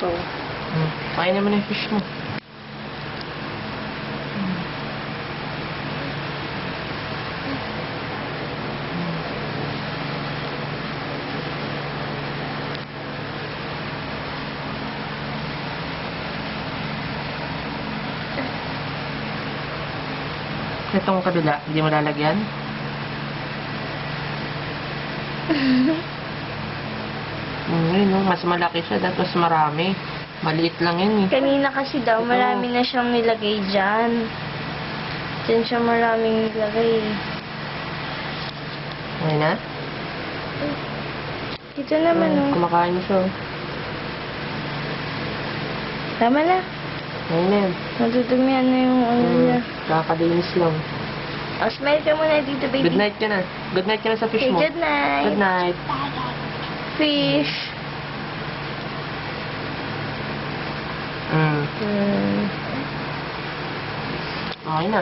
to. Kainin mo na yung fish mo. Itong kabila, hindi mo lalagyan? Yun, no? Mas malaki siya, dapat mas marami. Maliit lang yun eh. Kanina kasi daw, Ito. marami na siyang nilagay dyan. Dyan siya maraming nilagay. Okay na? Dito naman, oh. Kumakain siya. Tama na. Ayun na yun. Nadudumihan na yung ano niya. Kakalinis lang. Oh, smile ka muna dito, baby. Good night ka na. Good night ka na sa fish Okay, mo. good night. Good night. Fish. Mm. Hmm. Okay na.